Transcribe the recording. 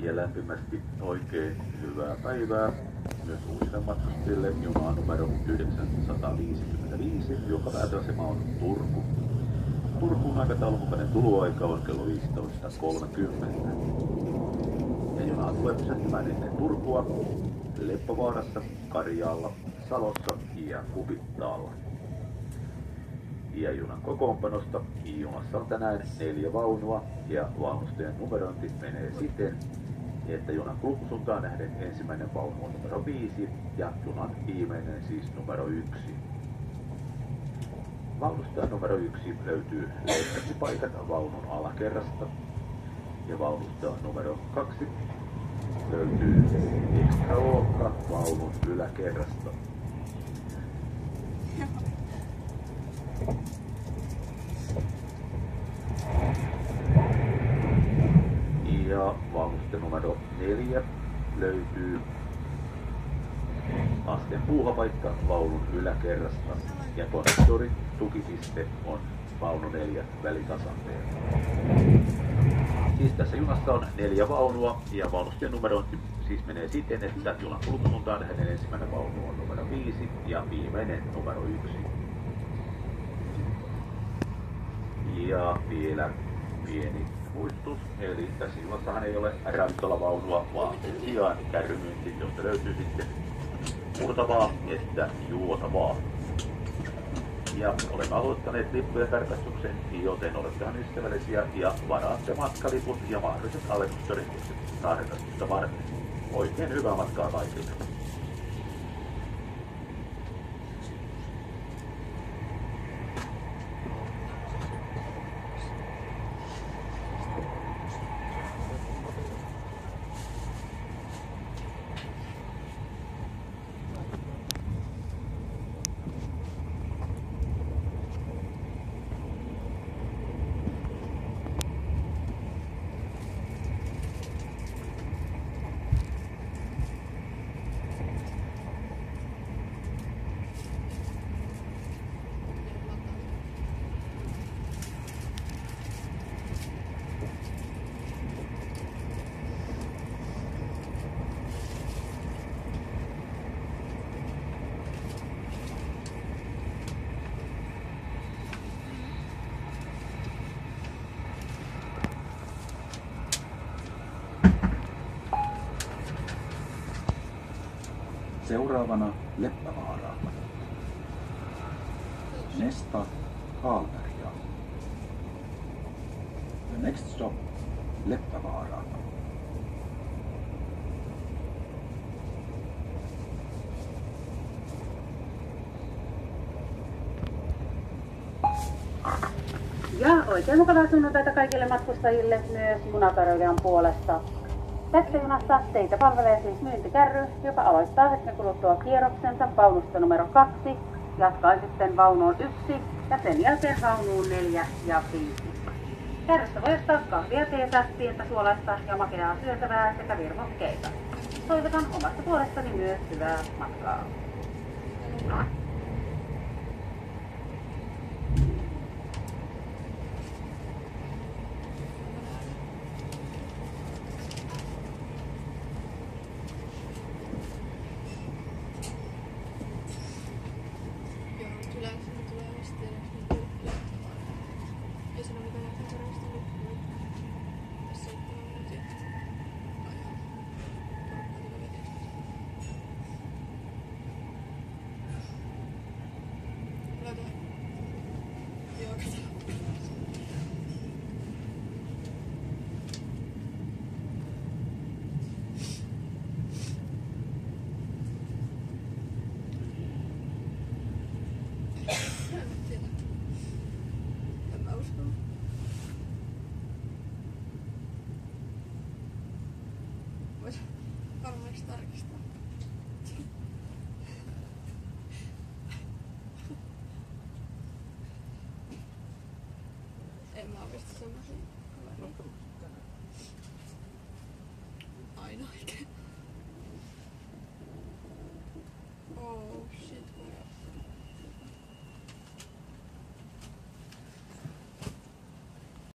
ja lämpimästi oikein hyvää päivää myös uusille matkustajille junaan numero 955, joka päätösasema on Turku. Turkuun aikataulun mukainen tuloaika on kello 15.30. Ja junaa tulee pysähtymään ennen Turkua, Leppävaarassa, Karjaalla, Salossa ja Kupittaalla. Ja junan kokoonpanosta junassa on tänään 4 vaunua ja vaunustojen numerointi menee siten, että junan kulkusuuntaan nähden ensimmäinen vaunu on numero 5 ja junan viimeinen siis numero 1. Vaunusta numero 1 löytyy leikkauspaikat vaunun alakerrasta ja vaunusta numero 2 löytyy ekstraluokka vaunun yläkerrasta. Ja vaunusta numero 4 löytyy asteen puuhapaikka vaunun yläkerrasta ja konduktorin tukipiste on vaunu 4 välitasanteella. Siis tässä junassa on 4 vaunua ja vaunusten numerointi siis menee siten, että junan kulkusuuntaan nähden ensimmäinen vaunu on numero 5 ja viimeinen numero 1. Ja vielä pieni muistutus, eli tässä junassahan ei ole ravintolavaunua, vaan sen sijaan kärrymyynti, josta löytyy sitten murtavaa että juotavaa. Ja olemme aloittaneet lippujen tarkastuksen, joten olettehan ystävällisiä ja varaatte matkaliput ja mahdolliset alennustodistukset tarkastusta varten. Oikein hyvää matkaa kaikille. Seuraavana Leppävaara. Nesta Hallberga. The next stop, Leppävaara. Ja oikein mukavaa sunnuntaita kaikille matkustajille myös Munatarjoilijan puolesta. Tässä junassa teitä palvelee siis myyntikärry, joka aloittaa hetken kuluttua kierroksensa vaunusta numero 2, jatkaa sitten vaunuun 1 ja sen jälkeen vaunuun 4 ja 5. Kärrystä voi ottaa kahvia, teetä, pientä suolaista ja makeaa syötävää sekä virvokkeita. Toivotan omasta puolestani myös hyvää matkaa. Voisi varmaankin tarkistaa. En mä oikeesti semmosia.